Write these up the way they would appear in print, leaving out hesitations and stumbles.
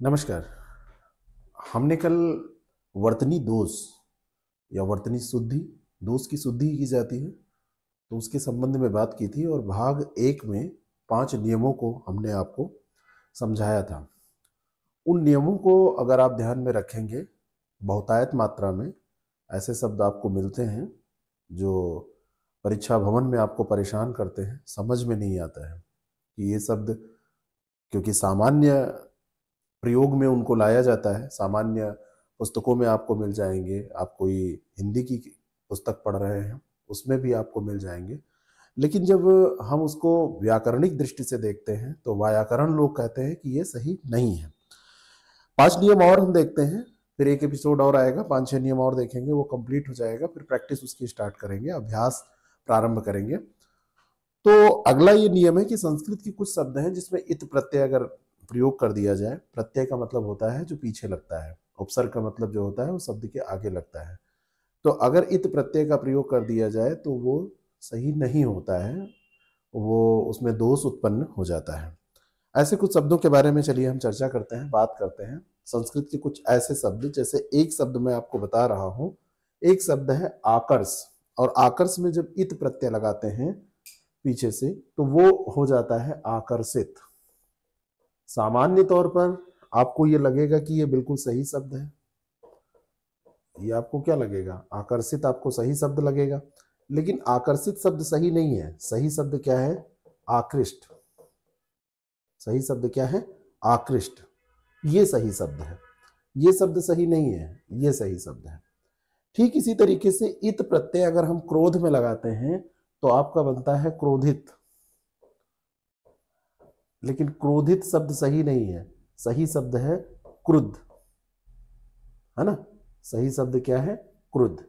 नमस्कार। हमने कल वर्तनी दोष या वर्तनी शुद्धि, दोष की शुद्धि की जाती है, तो उसके संबंध में बात की थी और भाग एक में 5 नियमों को हमने आपको समझाया था। उन नियमों को अगर आप ध्यान में रखेंगे, बहुतायत मात्रा में ऐसे शब्द आपको मिलते हैं जो परीक्षा भवन में आपको परेशान करते हैं, समझ में नहीं आता है कि ये शब्द, क्योंकि सामान्य प्रयोग में उनको लाया जाता है, सामान्य पुस्तकों में आपको मिल जाएंगे। आप कोई हिंदी की पुस्तक पढ़ रहे हैं उसमें भी आपको मिल जाएंगे, लेकिन जब हम उसको व्याकरणिक दृष्टि से देखते हैं तो व्याकरण लोग कहते हैं कि ये सही नहीं है। 5 नियम और हम देखते हैं, फिर एक एपिसोड और आएगा, 5-6 नियम और देखेंगे, वो कंप्लीट हो जाएगा, फिर प्रैक्टिस उसकी स्टार्ट करेंगे, अभ्यास प्रारंभ करेंगे। तो अगला ये नियम है कि संस्कृत की कुछ शब्द हैं जिसमें इत प्रत्यय अगर प्रयोग कर दिया जाए, प्रत्यय का मतलब होता है जो पीछे लगता है, उपसर्ग का मतलब जो होता है वो शब्द के आगे लगता है। तो अगर इत प्रत्यय का प्रयोग कर दिया जाए तो वो सही नहीं होता है, वो उसमें दोष उत्पन्न हो जाता है। ऐसे कुछ शब्दों के बारे में चलिए हम चर्चा करते हैं, बात करते हैं। संस्कृत के कुछ ऐसे शब्द, जैसे एक शब्द मैं आपको बता रहा हूं, एक शब्द है आकर्ष, और आकर्ष में जब इत प्रत्यय लगाते हैं पीछे से तो वो हो जाता है आकर्षित। सामान्य तौर पर आपको ये लगेगा कि ये बिल्कुल सही शब्द है, ये आपको क्या लगेगा, आकर्षित आपको सही शब्द लगेगा, लेकिन आकर्षित शब्द सही नहीं है। सही शब्द क्या है? आकृष्ट। सही शब्द क्या है? आकृष्ट। ये सही शब्द है, ये शब्द सही नहीं है, ये सही शब्द है। ठीक इसी तरीके से इत प्रत्यय अगर हम क्रोध में लगाते हैं तो आपका बनता है क्रोधित, लेकिन क्रोधित शब्द सही नहीं है, सही शब्द है क्रुद्ध, है ना। सही शब्द क्या है? क्रुद्ध।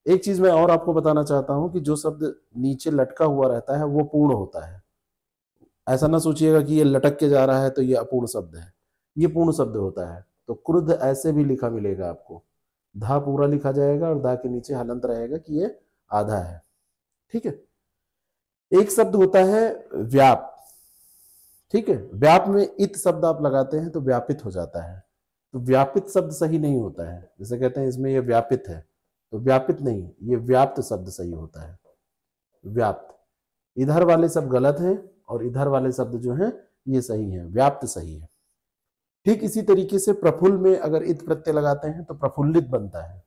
एक चीज मैं और आपको बताना चाहता हूं कि जो शब्द नीचे लटका हुआ रहता है वो पूर्ण होता है। ऐसा ना सोचिएगा कि ये लटक के जा रहा है तो ये अपूर्ण शब्द है, ये पूर्ण शब्द होता है। तो क्रुद्ध ऐसे भी लिखा मिलेगा आपको, धा पूरा लिखा जाएगा और धा के नीचे हलंत रहेगा कि ये आधा है। ठीक है। एक शब्द होता है व्याप। ठीक है, व्याप में इत शब्द आप लगाते हैं तो व्यापित हो जाता है, तो व्यापित शब्द सही नहीं होता है। जैसे कहते हैं इसमें ये व्यापित है, तो व्यापित नहीं, ये व्याप्त शब्द सही होता है, व्याप्त। इधर वाले सब गलत हैं और इधर वाले शब्द जो हैं ये सही हैं, व्याप्त सही है। ठीक इसी तरीके से प्रफुल्ल में अगर इत प्रत्यय लगाते हैं तो प्रफुल्लित बनता है,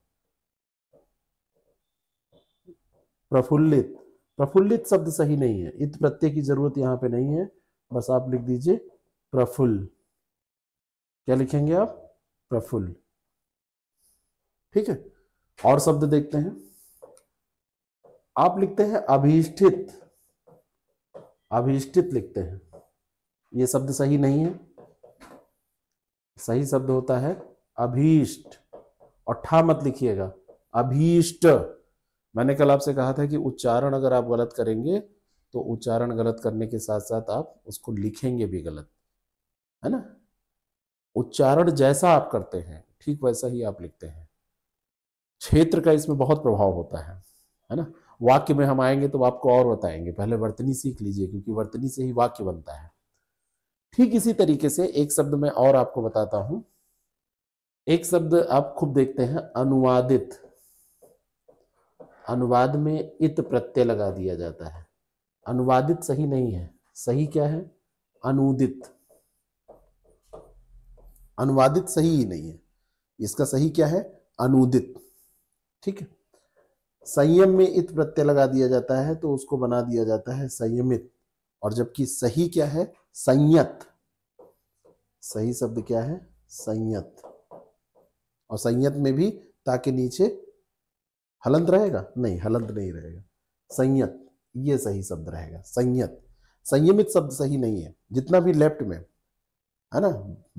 प्रफुल्लित। प्रफुल्लित शब्द सही नहीं है, इत प्रत्यय की जरूरत यहां पे नहीं है, बस आप लिख दीजिए प्रफुल्ल। क्या लिखेंगे आप? प्रफुल्ल। ठीक है। और शब्द देखते हैं। आप लिखते हैं अभीष्टित, अभीष्टित लिखते हैं, ये शब्द सही नहीं है। सही शब्द होता है अभीष्ट, और ठा मत लिखिएगा, अभीष्ट। मैंने कल आपसे कहा था कि उच्चारण अगर आप गलत करेंगे तो उच्चारण गलत करने के साथ साथ आप उसको लिखेंगे भी गलत, है ना। उच्चारण जैसा आप करते हैं ठीक वैसा ही आप लिखते हैं। क्षेत्र का इसमें बहुत प्रभाव होता है ना। वाक्य में हम आएंगे तो आपको और बताएंगे, पहले वर्तनी सीख लीजिए क्योंकि वर्तनी से ही वाक्य बनता है। ठीक इसी तरीके से एक शब्द मैं और आपको बताता हूं। एक शब्द आप खूब देखते हैं, अनुवादित। अनुवाद में इत प्रत्यय लगा दिया जाता है, अनुवादित सही नहीं है, सही क्या है? अनुदित। अनुवादित सही ही नहीं है, इसका सही क्या है? अनुदित। ठीक है। संयम में इत प्रत्यय लगा दिया जाता है तो उसको बना दिया जाता है संयमित, और जबकि सही क्या है? संयत। सही शब्द क्या है? संयत। और संयत में भी ताकि नीचे हलंत रहेगा? नहीं, हलंत नहीं रहेगा, संयत, ये सही शब्द रहेगा, संयत। संयमित शब्द सही नहीं है, जितना भी लेफ्ट में है ना,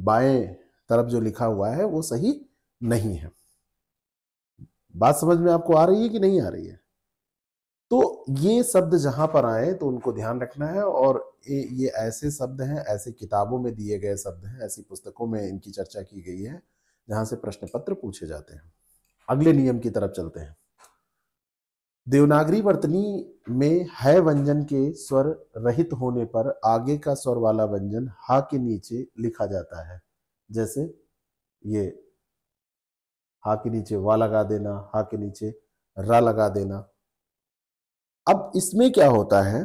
बाएं तरफ जो लिखा हुआ है वो सही नहीं है। बात समझ में आपको आ रही है कि नहीं आ रही है? तो ये शब्द जहां पर आए तो उनको ध्यान रखना है, और ये ऐसे शब्द हैं, ऐसे किताबों में दिए गए शब्द हैं, ऐसी पुस्तकों में इनकी चर्चा की गई है जहां से प्रश्न पत्र पूछे जाते हैं। अगले नियम की तरफ चलते हैं। देवनागरी वर्तनी में है व्यंजन के स्वर रहित होने पर आगे का स्वर वाला व्यंजन हा के नीचे लिखा जाता है। जैसे ये हा के नीचे वा लगा देना, हा के नीचे रा लगा देना। अब इसमें क्या होता है,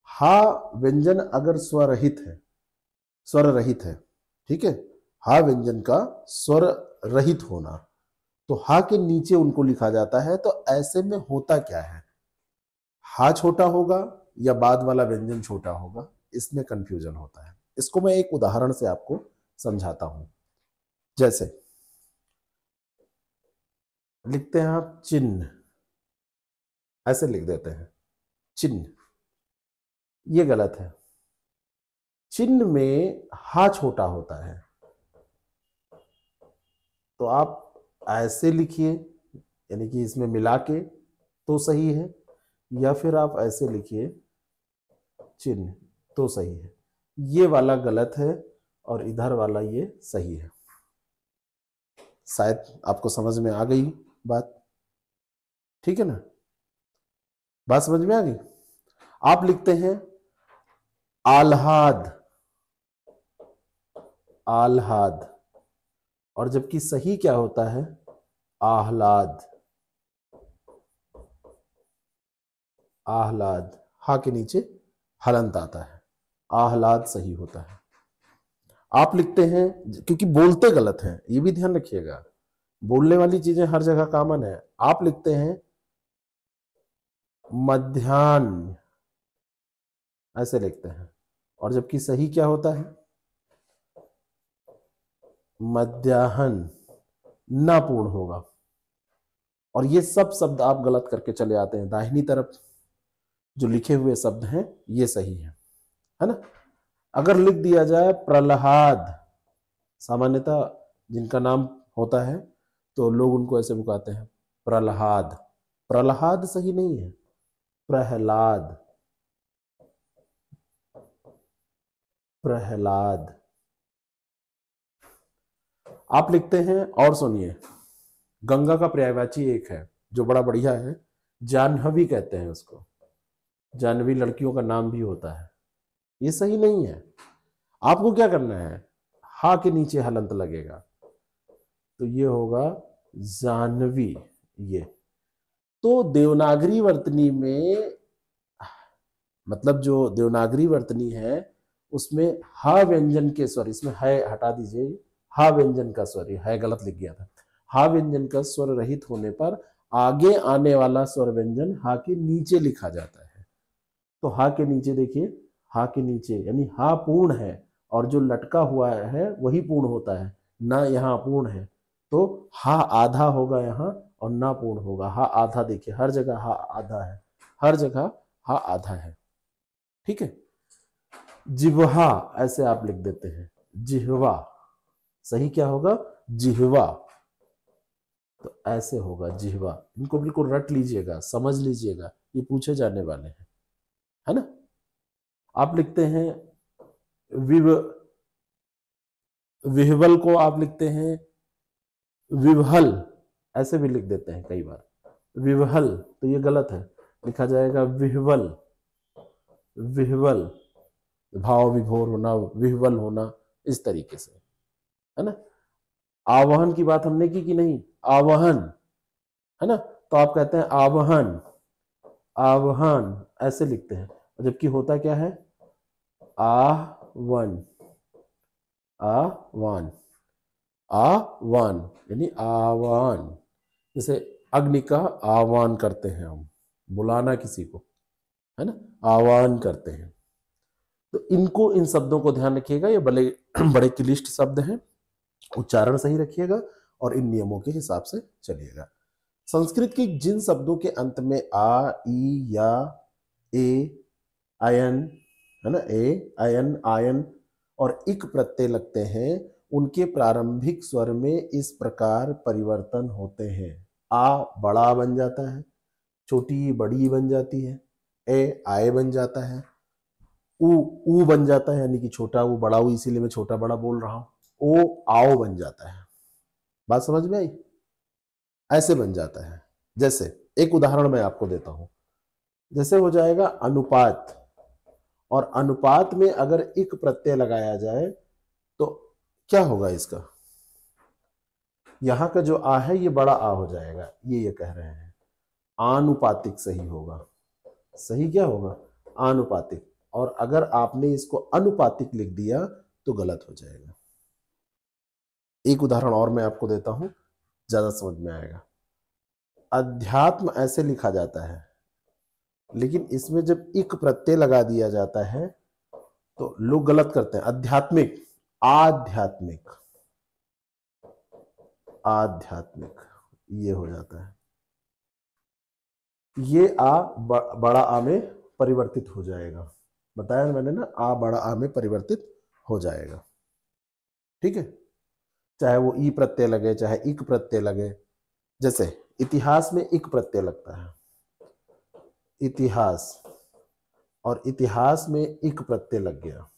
हा व्यंजन अगर स्वरहित है, स्वर रहित है, ठीक है, हा व्यंजन का स्वर रहित होना, तो हा के नीचे उनको लिखा जाता है। तो ऐसे में होता क्या है, हा छोटा होगा या बाद वाला व्यंजन छोटा होगा, इसमें कंफ्यूजन होता है। इसको मैं एक उदाहरण से आपको समझाता हूं। जैसे लिखते हैं आप चिन्ह, ऐसे लिख देते हैं चिन्ह, ये गलत है। चिन्ह में हा छोटा होता है, तो आप ऐसे लिखिए, यानी कि इसमें मिला के तो सही है, या फिर आप ऐसे लिखिए चिन्ह तो सही है। ये वाला गलत है और इधर वाला ये सही है। शायद आपको समझ में आ गई बात, ठीक है ना, बात समझ में आ गई। आप लिखते हैं आह्लाद, आह्लाद, और जबकि सही क्या होता है, आह्लाद, आह्लाद, हा के नीचे हलंत आता है, आह्लाद सही होता है। आप लिखते हैं, क्योंकि बोलते गलत हैं, ये भी ध्यान रखिएगा, बोलने वाली चीजें हर जगह कॉमन है। आप लिखते हैं मध्याह्न, ऐसे लिखते हैं, और जबकि सही क्या होता है, मध्याह्न, ना पूर्ण होगा। और ये सब शब्द आप गलत करके चले आते हैं, दाहिनी तरफ जो लिखे हुए शब्द हैं ये सही है ना। अगर लिख दिया जाए प्रहलाद, सामान्यतः जिनका नाम होता है तो लोग उनको ऐसे पुकारते हैं प्रहलाद, प्रहलाद सही नहीं है, प्रहलाद, प्रहलाद। आप लिखते हैं, और सुनिए, गंगा का पर्यायवाची एक है जो बड़ा बढ़िया है, जाह्नवी कहते हैं उसको, जाह्नवी लड़कियों का नाम भी होता है, ये सही नहीं है। आपको क्या करना है, हा के नीचे हलंत लगेगा, तो ये होगा जाह्नवी। ये तो देवनागरी वर्तनी में, मतलब जो देवनागरी वर्तनी है उसमें हा व्यंजन के स्वर, इसमें है हटा दीजिए, हा व्यंजन का स्वर, ये है गलत लिख गया था, हा व्यंजन का स्वर रहित होने पर आगे आने वाला स्वर व्यंजन हा के नीचे लिखा जाता है। तो हा के नीचे देखिए, हा के नीचे यानी हा पूर्ण है, और जो लटका हुआ है वही पूर्ण होता है, ना यहाँ पूर्ण है, तो हा आधा होगा यहाँ और ना पूर्ण होगा, हा आधा, देखिए हर जगह हा आधा है, हर जगह हा आधा है, ठीक है। जिह्वा, ऐसे आप लिख देते हैं जिह्वा, सही क्या होगा, जिह्वा, तो ऐसे होगा जिह्वा। इनको बिल्कुल रट लीजिएगा, समझ लीजिएगा, ये पूछे जाने वाले हैं, है ना। आप लिखते हैं विव, विह्वल को आप लिखते हैं विवहल, ऐसे भी लिख देते हैं कई बार, विवहल, तो ये गलत है, लिखा जाएगा विह्वल, विह्वल, भाव विभोर होना, विह्वल होना, इस तरीके से, है ना। आवाहन की बात हमने की कि नहीं, आवाहन, है ना, तो आप कहते हैं आवाहन, आवाहन, ऐसे लिखते हैं, जबकि होता क्या है, आह्वन, आह्वान, आह्वान यानी आह्वान, जैसे अग्नि का आह्वान करते हैं हम, बुलाना किसी को, है ना, आह्वान करते हैं। तो इनको, इन शब्दों को ध्यान रखिएगा, ये बड़े बड़े क्लिष्ट शब्द हैं, उच्चारण सही रखिएगा और इन नियमों के हिसाब से चलिएगा। संस्कृत के जिन शब्दों के अंत में आ, ई, या, ए, आयन, है ना, ए, आयन, आयन और इक प्रत्यय लगते हैं, उनके प्रारंभिक स्वर में इस प्रकार परिवर्तन होते हैं। आ बड़ा बन जाता है, छोटी बड़ी बन जाती है, ए आए बन जाता है, ऊ बन जाता है, यानी कि छोटा ऊ बड़ा ऊ, इसीलिए मैं छोटा बड़ा बोल रहा हूं, ओ आओ बन जाता है। बात समझ में आई, ऐसे बन जाता है। जैसे एक उदाहरण मैं आपको देता हूं, जैसे हो जाएगा अनुपात, और अनुपात में अगर इक प्रत्यय लगाया जाए तो क्या होगा इसका, यहां का जो आ है ये बड़ा आ हो जाएगा, ये कह रहे हैं आनुपातिक सही होगा। सही क्या होगा, आनुपातिक। और अगर आपने इसको अनुपातिक लिख दिया तो गलत हो जाएगा। एक उदाहरण और मैं आपको देता हूं, ज्यादा समझ में आएगा। अध्यात्म ऐसे लिखा जाता है, लेकिन इसमें जब इक प्रत्यय लगा दिया जाता है तो लोग गलत करते हैं। आध्यात्मिक, आध्यात्मिक, आध्यात्मिक, ये हो जाता है। ये आ बड़ा आ में परिवर्तित हो जाएगा, बताया मैंने ना, आ बड़ा आ में परिवर्तित हो जाएगा। ठीक है, चाहे वो ई प्रत्यय लगे चाहे इक प्रत्यय लगे। जैसे इतिहास में इक प्रत्यय लगता है, इतिहास, और इतिहास में इक प्रत्यय लग गया।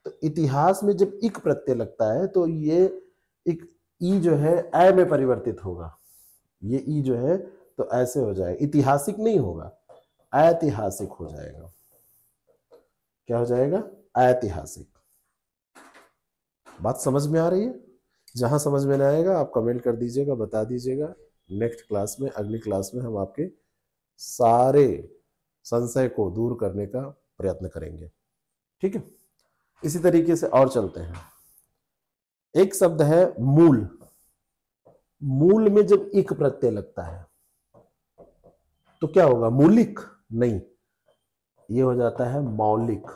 तो इतिहास में जब इक प्रत्यय लगता है तो ये एक ई जो है ऐ में परिवर्तित होगा। ये ई जो है तो ऐसे हो जाएगा, ऐतिहासिक नहीं होगा, ऐतिहासिक हो जाएगा। क्या हो जाएगा, ऐतिहासिक। बात समझ में आ रही है? जहां समझ में ना आएगा आप कमेंट कर दीजिएगा, बता दीजिएगा। नेक्स्ट क्लास में, अगली क्लास में हम आपके सारे संशय को दूर करने का प्रयत्न करेंगे। ठीक है, इसी तरीके से और चलते हैं। एक शब्द है मूल। मूल में जब इक प्रत्यय लगता है तो क्या होगा, मूलिक नहीं, ये हो जाता है मौलिक।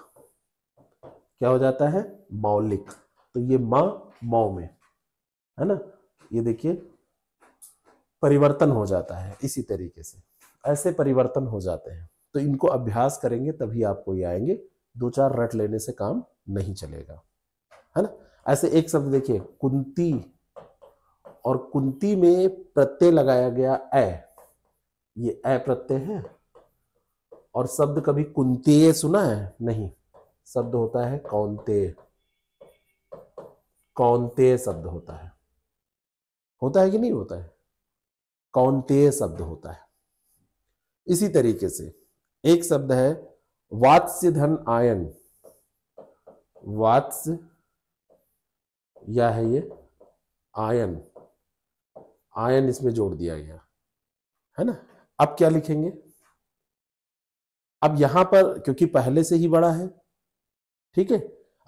क्या हो जाता है, मौलिक। तो ये मां मौ में है ना, ये देखिए परिवर्तन हो जाता है। इसी तरीके से ऐसे परिवर्तन हो जाते हैं, तो इनको अभ्यास करेंगे तभी आपको ये आएंगे। दो चार रट लेने से काम नहीं चलेगा, है ना। ऐसे एक शब्द देखिए कुंती, और कुंती में प्रत्यय लगाया गया ए, ये ए प्रत्यय है। और शब्द कभी कुंतेय सुना है? नहीं, शब्द होता है कौन्तेय। कौन्तेय शब्द होता है कि नहीं होता है, कौन्तेय शब्द होता है। इसी तरीके से एक शब्द है वात्स्य धन आयन। वात्स्य या है ये आयन, आयन इसमें जोड़ दिया गया है ना। अब क्या लिखेंगे, अब यहां पर क्योंकि पहले से ही बड़ा है, ठीक है,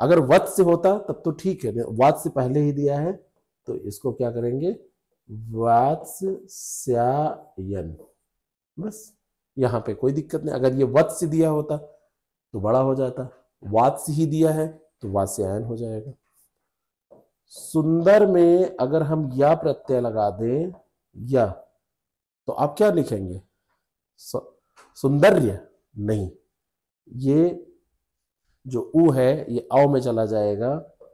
अगर वत्स्य होता तब तो ठीक है, वात्स्य पहले ही दिया है तो इसको क्या करेंगे, वात्स्यायन, बस। यहां पे कोई दिक्कत नहीं। अगर ये वत्स्य दिया होता तो बड़ा हो जाता, वात्स्य ही दिया है तो वात्स्यायन हो जाएगा। सुंदर में अगर हम या प्रत्यय लगा दें, या, तो आप क्या लिखेंगे, सुंदर्य नहीं, ये जो उ है ये औ में चला जाएगा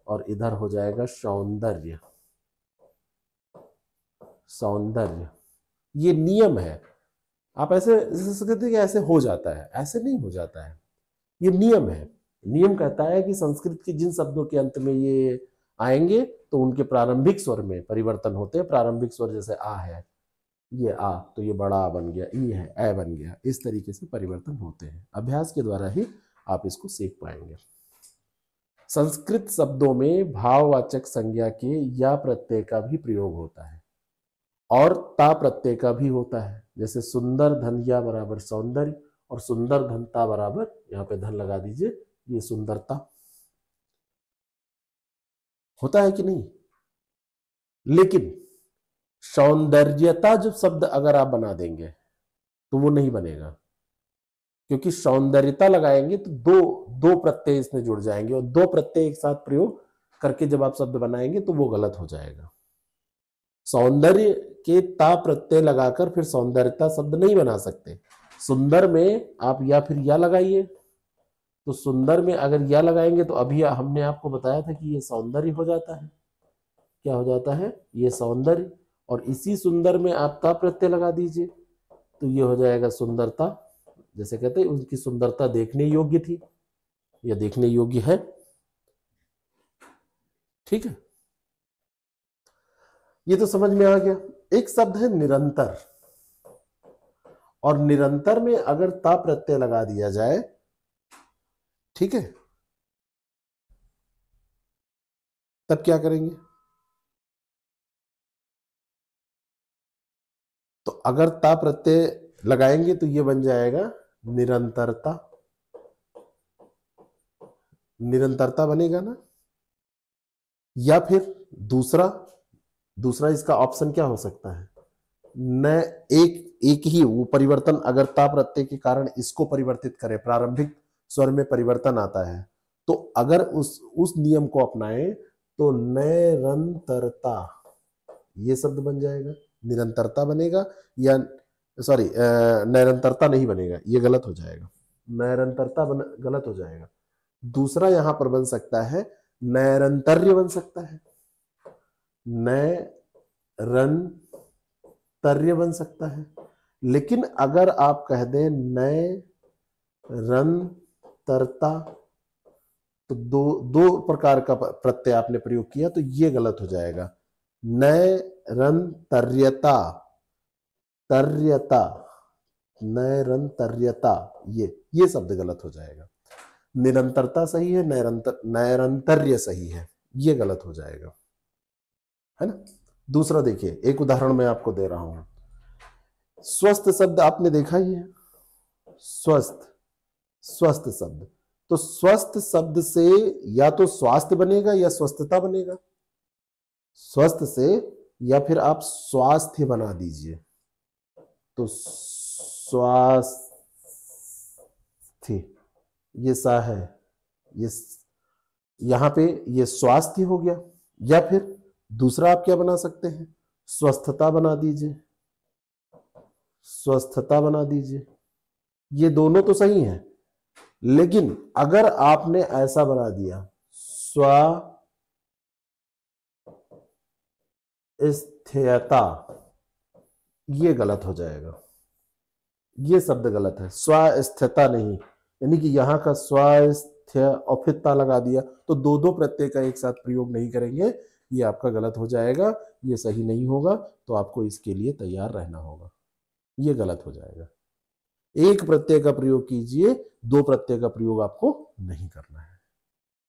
और इधर हो जाएगा सौंदर्य। सौंदर्य, ये नियम है। आप ऐसे कहते हैं कि ऐसे हो जाता है, ऐसे नहीं हो जाता है, ये नियम है। नियम कहता है कि संस्कृत के जिन शब्दों के अंत में ये आएंगे तो उनके प्रारंभिक स्वर में परिवर्तन होते हैं। प्रारंभिक स्वर जैसे आ है, ये आ तो ये बड़ा आ बन गया, ई है ए बन गया, इस तरीके से परिवर्तन होते हैं। अभ्यास के द्वारा ही आप इसको सीख पाएंगे। संस्कृत शब्दों में भाववाचक संज्ञा के या प्रत्यय का भी प्रयोग होता है और ता प्रत्यय का भी होता है। जैसे सुंदर धन या बराबर सौंदर्य, और सुंदर धनता बराबर, यहां पे धन लगा दीजिए, ये सुंदरता होता है कि नहीं। लेकिन सौंदर्यता जब शब्द अगर आप बना देंगे तो वो नहीं बनेगा, क्योंकि सौंदर्यता लगाएंगे तो दो दो प्रत्यय इसमें जुड़ जाएंगे, और दो प्रत्यय एक साथ प्रयोग करके जब आप शब्द बनाएंगे तो वो गलत हो जाएगा। सौंदर्य के ता प्रत्यय लगाकर फिर सौंदर्यता शब्द नहीं बना सकते। सुंदर में आप या फिर या लगाइए, तो सुंदर में अगर या लगाएंगे तो अभी हमने आपको बताया था कि ये सौंदर्य हो जाता है। क्या हो जाता है, ये सौंदर्य। और इसी सुंदर में आप ता प्रत्यय लगा दीजिए तो ये हो जाएगा सुंदरता। जैसे कहते हैं उनकी सुंदरता देखने योग्य थी या देखने योग्य है। ठीक है, ये तो समझ में आ गया। एक शब्द है निरंतर, और निरंतर में अगर ता प्रत्यय लगा दिया जाए, ठीक है, तब क्या करेंगे? तो अगर ता प्रत्यय लगाएंगे तो ये बन जाएगा निरंतरता। निरंतरता बनेगा ना। या फिर दूसरा दूसरा इसका ऑप्शन क्या हो सकता है? न एक एक ही वो परिवर्तन अगर ता प्रत्यय के कारण इसको परिवर्तित करे, प्रारंभिक स्वर में परिवर्तन आता है, तो अगर उस नियम को अपनाएं तो निरंतरता ये शब्द बन जाएगा। निरंतरता बनेगा या सॉरी निरंतरता नहीं बनेगा, ये गलत हो जाएगा। निरंतरता गलत हो जाएगा। दूसरा यहां पर बन सकता है नैरंतर्य बन सकता है। नैरंतर्य बन सकता है। लेकिन अगर आप कह दें नैरंतरता तो दो प्रकार का प्रत्यय आपने प्रयोग किया, तो ये गलत हो जाएगा। नैरंतर्यता, तर्यता, नैरंतर्यता, ये शब्द गलत हो जाएगा। निरंतरता सही है, नैरंतर्य सही है, ये गलत हो जाएगा, है ना। दूसरा देखिए, एक उदाहरण मैं आपको दे रहा हूं। स्वस्थ शब्द आपने देखा ही है, स्वस्थ, स्वस्थ शब्द। तो स्वस्थ शब्द से या तो स्वास्थ्य बनेगा या स्वस्थता बनेगा। स्वस्थ से या फिर आप स्वास्थ्य बना दीजिए, तो स्वास्थ्य, ये सा है, ये यहां पे ये स्वास्थ्य हो गया। या फिर दूसरा आप क्या बना सकते हैं? स्वस्थता बना दीजिए, स्वस्थता बना दीजिए। ये दोनों तो सही हैं, लेकिन अगर आपने ऐसा बना दिया स्वस्थता, ये गलत हो जाएगा। ये शब्द गलत है, स्वस्थता नहीं, यानी कि यहां का स्वास्थ्य और फिर ता लगा दिया, तो दो दो प्रत्यय का एक साथ प्रयोग नहीं करेंगे, ये आपका गलत हो जाएगा, ये सही नहीं होगा। तो आपको इसके लिए तैयार रहना होगा, ये गलत हो जाएगा। एक प्रत्यय का प्रयोग कीजिए, दो प्रत्यय का प्रयोग आपको नहीं करना है,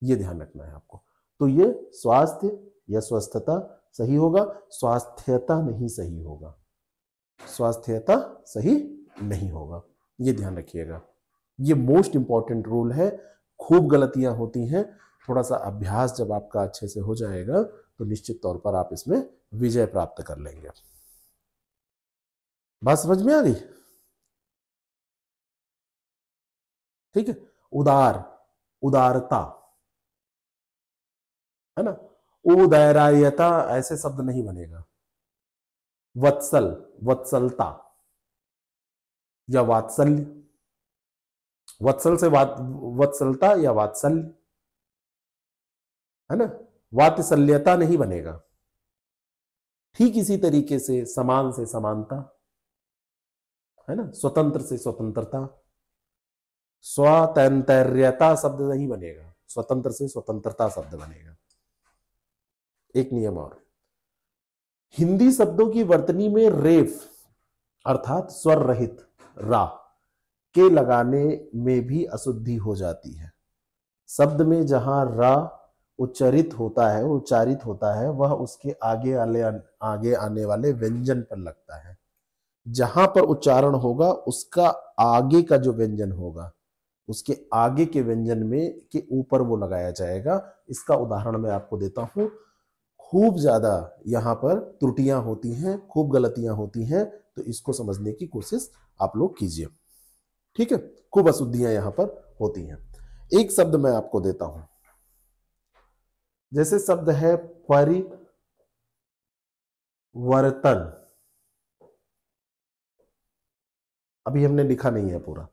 ये ध्यान रखना है आपको। तो ये स्वास्थ्य या स्वस्थता सही होगा, स्वास्थ्यता नहीं सही होगा, स्वास्थ्यता सही नहीं होगा, ये ध्यान रखिएगा। ये मोस्ट इंपॉर्टेंट रूल है। खूब गलतियां होती हैं, थोड़ा सा अभ्यास जब आपका अच्छे से हो जाएगा तो निश्चित तौर पर आप इसमें विजय प्राप्त कर लेंगे। बात समझ में आ गई? ठीक है। उदार, उदारता, है ना। उदारायता ऐसे शब्द नहीं बनेगा। वत्सल, वत्सलता या वात्सल्य, वत्सल से वत्सलता या वात्सल्य, है ना। वात्सल्यता नहीं बनेगा। ठीक इसी तरीके से समान से समानता, है ना। स्वतंत्र से स्वतंत्रता, स्वतंत्रता शब्द नहीं बनेगा, स्वतंत्र से स्वतंत्रता शब्द बनेगा। एक नियम और, हिंदी शब्दों की वर्तनी में रेफ अर्थात स्वर रहित रा के लगाने में भी अशुद्धि हो जाती है। शब्द में जहां रा उच्चारित होता है वह उसके आगे आने वाले व्यंजन पर लगता है। जहां पर उच्चारण होगा उसका आगे का जो व्यंजन होगा, उसके आगे के व्यंजन में के ऊपर वो लगाया जाएगा। इसका उदाहरण मैं आपको देता हूं। खूब ज्यादा यहां पर त्रुटियां होती हैं, खूब गलतियां होती हैं, तो इसको समझने की कोशिश आप लोग कीजिए, ठीक है। खूब अशुद्धियां यहां पर होती हैं। एक शब्द मैं आपको देता हूं, जैसे शब्द है परिवर्तन। अभी हमने लिखा नहीं है पूरा,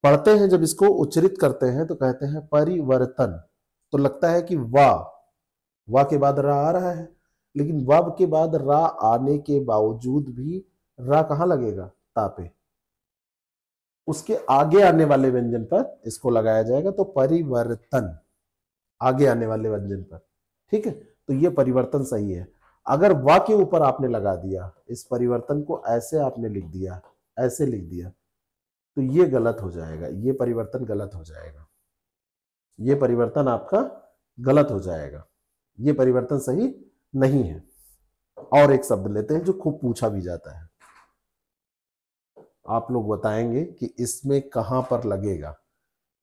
पढ़ते हैं जब इसको उच्चरित करते हैं तो कहते हैं परिवर्तन, तो लगता है कि वाह के बाद रा आ रहा है, लेकिन वाव के बाद रा आने के बावजूद भी रा कहां लगेगा? ता पे, उसके आगे आने वाले व्यंजन पर इसको लगाया जाएगा, तो परिवर्तन, आगे आने वाले व्यंजन पर, ठीक है। तो ये परिवर्तन सही है। अगर वा के ऊपर आपने लगा दिया, इस परिवर्तन को ऐसे आपने लिख दिया, ऐसे लिख दिया, तो ये गलत हो जाएगा, ये परिवर्तन गलत हो जाएगा, ये परिवर्तन आपका गलत हो जाएगा, ये परिवर्तन सही नहीं है। और एक शब्द लेते हैं जो खूब पूछा भी जाता है, आप लोग बताएंगे कि इसमें कहां पर लगेगा।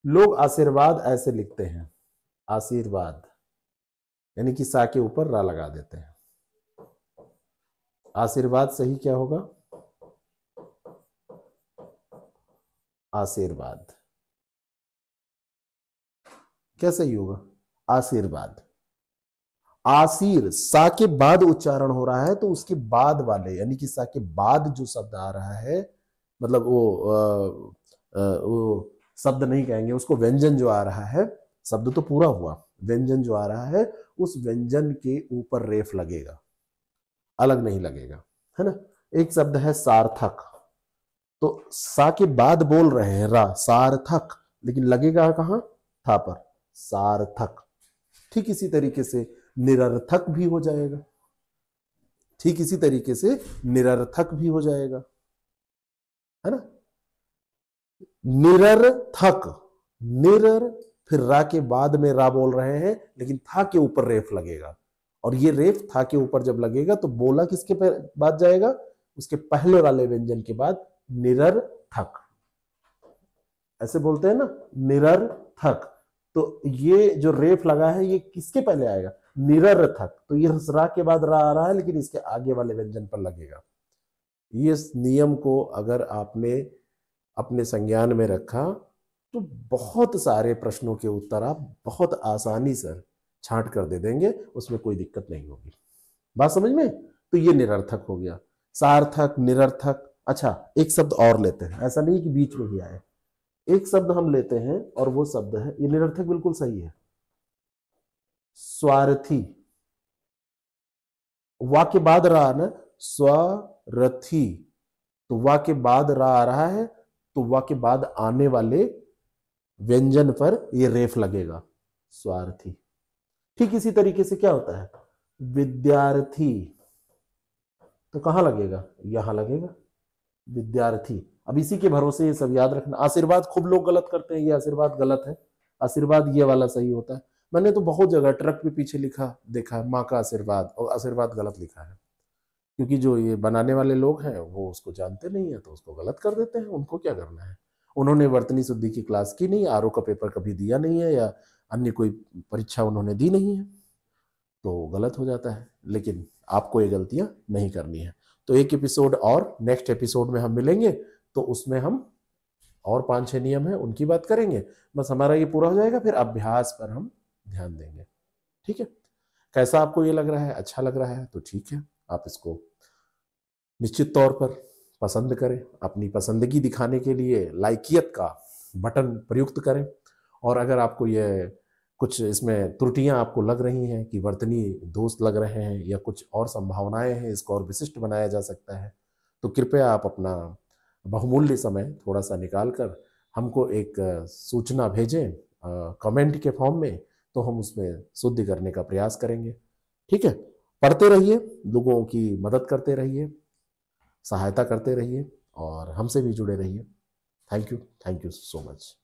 लोग आशीर्वाद ऐसे लिखते हैं, आशीर्वाद, यानी कि सा के ऊपर रा लगा देते हैं। आशीर्वाद सही क्या होगा? आशीर्वाद क्या सही होगा? आशीर्वाद। आशीर सा के बाद उच्चारण हो रहा है, तो उसके बाद वाले यानी कि सा के बाद जो शब्द आ रहा है, मतलब वो शब्द नहीं कहेंगे उसको, व्यंजन जो आ रहा है, शब्द तो पूरा हुआ, व्यंजन जो आ रहा है उस व्यंजन के ऊपर रेफ लगेगा, अलग नहीं लगेगा, है ना। एक शब्द है सार्थक, तो सा के बाद बोल रहे हैं रा, सार्थक, लेकिन लगेगा कहां? था पर, सार्थक। ठीक इसी तरीके से निरर्थक भी हो जाएगा, ठीक इसी तरीके से निरर्थक भी हो जाएगा, है ना। निरर्थक, निरर, फिर रा के बाद में रा बोल रहे हैं, लेकिन था के ऊपर रेफ लगेगा, और ये रेफ था के ऊपर जब लगेगा तो बोला किसके बाद जाएगा? उसके पहले वाले व्यंजन के बाद, निरर्थक। ऐसे बोलते हैं ना, निरर्थक। तो ये जो रेफ लगा है ये किसके पहले आएगा? निरर्थक। तो ये रा के बाद रा आ रहा है, लेकिन इसके आगे वाले व्यंजन पर लगेगा। ये नियम को अगर आपने अपने संज्ञान में रखा तो बहुत सारे प्रश्नों के उत्तर आप बहुत आसानी से छांट कर दे देंगे, उसमें कोई दिक्कत नहीं होगी। बात समझ में? तो ये निरर्थक हो गया, सार्थक, निरर्थक। अच्छा, एक शब्द और लेते हैं, ऐसा नहीं कि बीच में ही आए। एक शब्द हम लेते हैं और वो शब्द है, ये निरर्थक बिल्कुल सही है, स्वार्थी। वा के बाद रहा ना, स्वरथी, तो वा के बाद रा आ रहा है, तो वा के बाद आने वाले व्यंजन पर ये रेफ लगेगा, स्वार्थी। ठीक इसी तरीके से क्या होता है? विद्यार्थी, तो कहां लगेगा? यहां लगेगा, विद्यार्थी। अब इसी के भरोसे ये सब याद रखना। आशीर्वाद खूब लोग गलत करते हैं, ये आशीर्वाद गलत है, आशीर्वाद ये वाला सही होता है। मैंने तो बहुत जगह ट्रक पे पीछे लिखा देखा माँ का आशीर्वाद, और आशीर्वाद गलत लिखा है, क्योंकि जो ये बनाने वाले लोग हैं वो उसको जानते नहीं है, तो उसको गलत कर देते हैं। उनको क्या करना है? उन्होंने वर्तनी शुद्धि की क्लास की नहीं, आरओ का पेपर कभी दिया नहीं है, या अन्य कोई परीक्षा उन्होंने दी नहीं है, तो गलत हो जाता है। लेकिन आपको ये गलतियां नहीं करनी है। तो एक एपिसोड और, नेक्स्ट एपिसोड में हम मिलेंगे, तो उसमें हम और 5-6 नियम है उनकी बात करेंगे। बस हमारा ये पूरा हो जाएगा, फिर अभ्यास पर हम ध्यान देंगे। ठीक है? कैसा आपको ये लग रहा है? अच्छा लग रहा है तो ठीक है, आप इसको निश्चित तौर पर पसंद करें, अपनी पसंदगी दिखाने के लिए लाइकियत का बटन प्रयुक्त करें। और अगर आपको ये कुछ इसमें त्रुटियां आपको लग रही हैं कि वर्तनी दोष लग रहे हैं या कुछ और संभावनाएं हैं, इसको और विशिष्ट बनाया जा सकता है, तो कृपया आप अपना बहुमूल्य समय थोड़ा सा निकाल कर हमको एक सूचना भेजें कमेंट के फॉर्म में, तो हम उसमें शुद्धि करने का प्रयास करेंगे। ठीक है? पढ़ते रहिए, लोगों की मदद करते रहिए, सहायता करते रहिए, और हमसे भी जुड़े रहिए। Thank you so much.